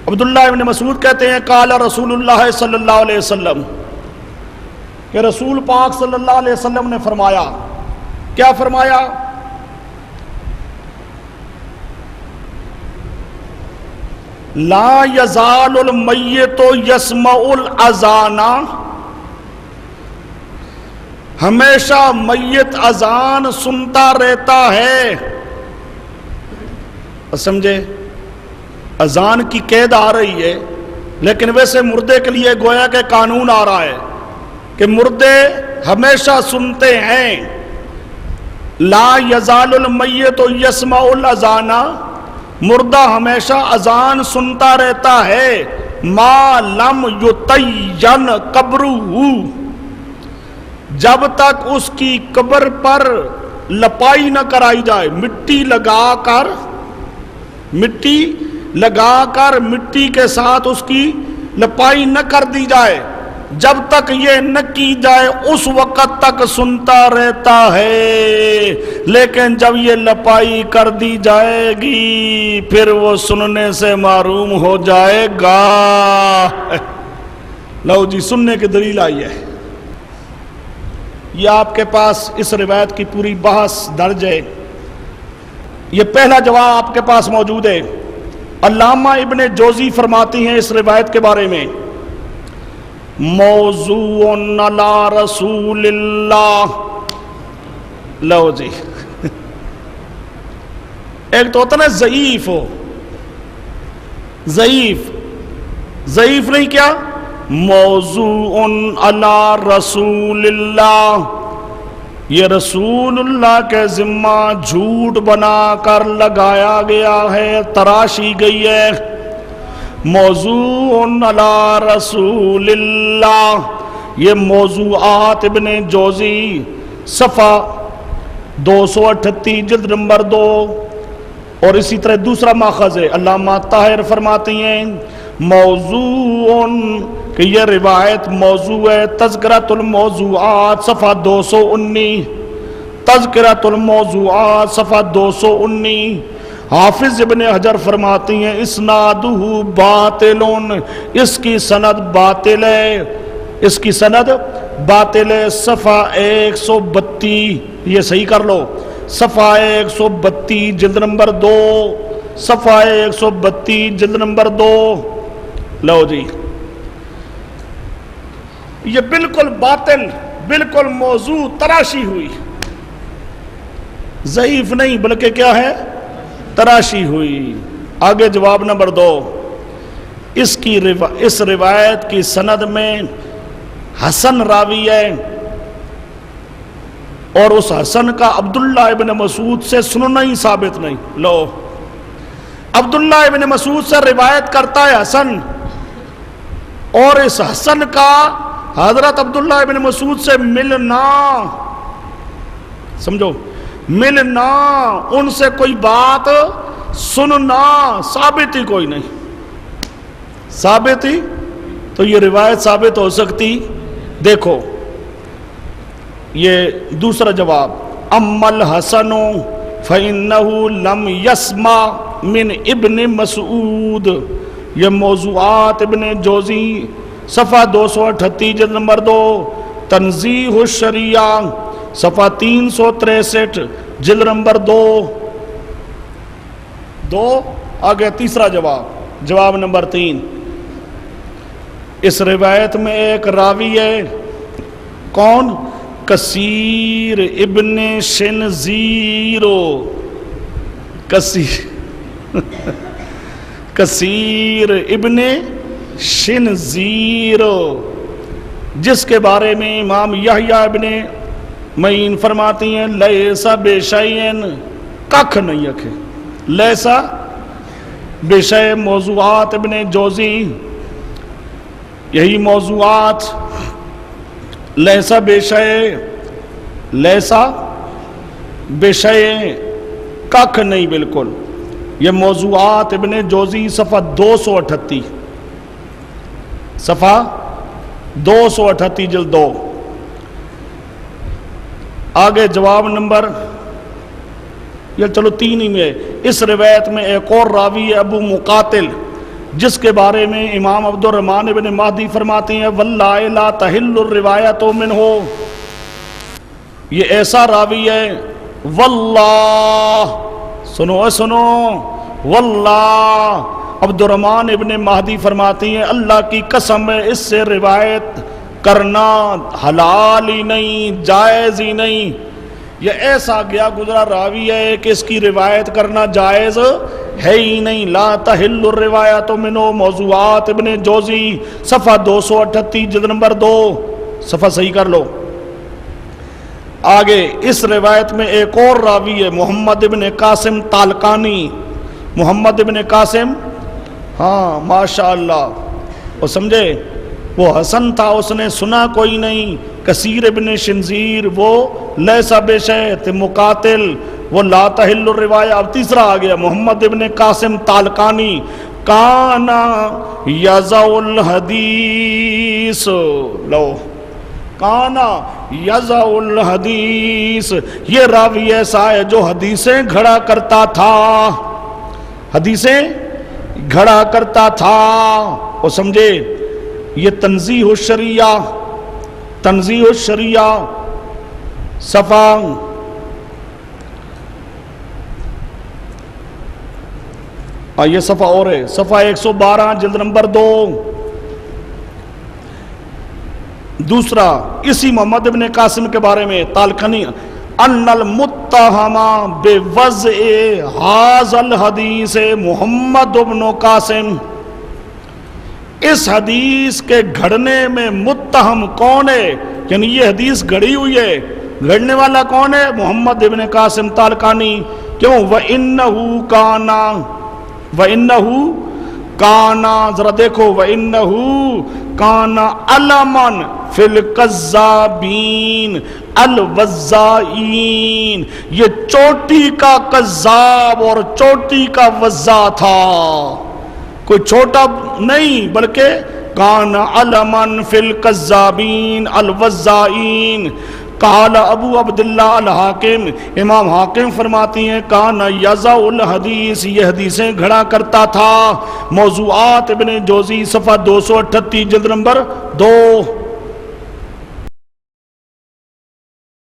عبداللہ ابن مسعود کہتے ہیں قال رسول اللہ صلی اللہ علیہ وسلم کہ رسول پاک صلی اللہ علیہ وسلم نے فرمایا، کیا فرمایا؟ لا یزال المیت یسمع الاذان، ہمیشہ میت اذان سنتا رہتا ہے۔ سمجھے؟ اذان کی قید آ رہی ہے، لیکن ویسے مردے کے لیے گویا کہ قانون آ رہا ہے کہ مردے ہمیشہ سنتے ہیں۔ لا یزال المیت یسمع الاذان، مردہ ہمیشہ اذان سنتا رہتا ہے، ما لم یتین قبرہ، جب تک اس کی قبر پر لپائی نہ کرائی جائے، مٹی لگا کر مٹی کے ساتھ اس کی لپائی نہ کر دی جائے، جب تک یہ نہ کی جائے اس وقت تک سنتا رہتا ہے، لیکن جب یہ لپائی کر دی جائے گی پھر وہ سننے سے محروم ہو جائے گا۔ لو جی، سننے کی دلیل آئی ہے۔ یہ آپ کے پاس اس روایت کی پوری بحث درج ہے۔ یہ پہلا جواب آپ کے پاس موجود ہے۔ علامہ ابن جوزی فرماتی ہیں اس روایت کے بارے میں، موضوع علی رسول اللہ۔ لو جی، ایک تو ہوتا نا ضعیف ہو، ضعیف نہیں، کیا موضوع علی رسول اللہ، یہ رسول اللہ کے ذمہ جھوٹ بنا کر لگایا گیا ہے، تراشی گئی ہے۔ موضوع علی رسول اللہ، یہ موضوعات ابن جوزی صفحہ 238 جلد نمبر 2، اور اسی طرح دوسرا ماخذ ہے، علامہ طاہر فرماتی ہیں موضوع، کہ یہ روایت موضوع ہے، تذکرۃ الموضوعات صفحہ 219، تذکرۃ الموضوعات صفحہ 219۔ حافظ ابن حجر فرماتی ہیں اسنادہ باطل، اس کی سند باطل ہے، اس کی سند باطل ہے۔ صفحہ 132، یہ صحیح کر لو، صفحہ 132 جلد نمبر 2، صفحہ 132 جلد نمبر 2۔ لو جی، یہ بالکل باطل، بالکل موضوع تراشی ہوئی، ضعیف نہیں بلکہ کیا ہے، تراشی ہوئی۔ آگے جواب نمبر 2، اس روایت کی سند میں حسن راوی ہے، اور اس حسن کا عبداللہ ابن مسعود سے سننا ہی ثابت نہیں۔ لو، عبداللہ ابن مسعود سے روایت کرتا ہے حسن، اور اس حسن کا حضرت عبداللہ ابن مسعود سے ملنا، سمجھو، ملنا، ان سے کوئی بات سننا، ثابت ہی کوئی نہیں، ثابت ہی تو یہ روایت ثابت ہو سکتی۔ دیکھو یہ دوسرا جواب، اما الحسن فإنه لم يسمع من ابن مسعود، یہ موضوعات ابن جوزی صفحہ 238 جلد نمبر 2، تنزیہ الشریعہ صفحہ 363 جلد نمبر 2۔ آگے تیسرا جواب نمبر 3، اس روایت میں ایک راوی ہے، کون؟ کثیر ابن شنزیرو، کثیر ابن شنزیرو، جس کے بارے میں امام یحییٰ ابن معین فرماتی ہیں لیسا بے شیئن، ککھ نہیں رکھے، لیسا بے شیء۔ موضوعات ابن جوزی، یہی موضوعات، لیسا بے شیء، لیسا بے شیء، ککھ نہیں بالکل، یہ موضوعات ابن جوزی صفحہ 238، صفحہ 238 جلد 2۔ آگے جواب نمبر، یا چلو 3 ہی میں، اس روایت میں ایک اور راوی ہے ابو مقاتل، جس کے بارے میں امام عبد الرحمن ابن مہدی فرماتے ہیں واللہ لا تحل الروایت منہ، یہ ایسا راوی ہے واللہ، سنو واللہ، عبد الرحمن ابن مہدی فرماتے ہیں اللہ کی قسم ہے اس سے روایت کرنا حلال ہی نہیں، جائز ہی نہیں، یہ ایسا گیا گزرا راوی ہے کہ اس کی روایت کرنا جائز ہے ہی نہیں۔ لا تحل الروایات منہ، موضوعات ابن جوزی صفحہ 238 جلد نمبر 2، صفحہ صحیح کر لو۔ آگے اس روایت میں ایک اور راوی ہے محمد ابن قاسم تالقانی، محمد ابن قاسم، ہاں ماشاءاللہ، وہ سمجھے وہ حسن تھا، اس نے سنا کوئی نہیں۔ کثیر ابن شنزیر وہ لیسا بشیت، مقاتل وہ لا تحل الروایہ۔ اب تیسرا آ گیا محمد ابن قاسم تالقانی، کانا یضع الحدیث، لو کانا یضع الحدیث، یہ راوی ایسا ہے جو حدیثیں گھڑا کرتا تھا، حدیثیں گھڑا کرتا تھا، وہ سمجھے۔ یہ تنزیہ الشریعہ، تنزیہ الشریعہ صفحہ یہ صفحہ اور ہے، صفحہ 112 جلد نمبر 2۔ دوسرا اسی محمد ابن قاسم کے بارے میں تالقانی، ان المتہم بوضع ھذا الحدیث محمد ابن قاسم، اس حدیث کے گھڑنے میں متہم کون ہے، یعنی یہ حدیث گھڑی ہوئی ہے، گھڑنے والا کون ہے؟ محمد ابن قاسم تالقانی۔ کیوں؟ وَإِنَّهُ كَانَ، وَإِنَّهُ كَانَ، ذرا دیکھو، وَإِنَّهُ كَانَ عَلَمًا فِي الْكَذَّابِينَ الْوَزَّائِينَ، یہ چوٹی کا کذاب اور چوٹی کا وزا تھا، کوئی چھوٹا نہیں بلکہ کان علمن فی الکذابین الوزائین۔ قال ابو عبداللہ الحاکم، امام حاکم فرماتی ہیں کان یضع الحدیث، یہ حدیثیں گھڑا کرتا تھا۔ موضوعات ابن جوزی صفحہ 238 جلد نمبر 2۔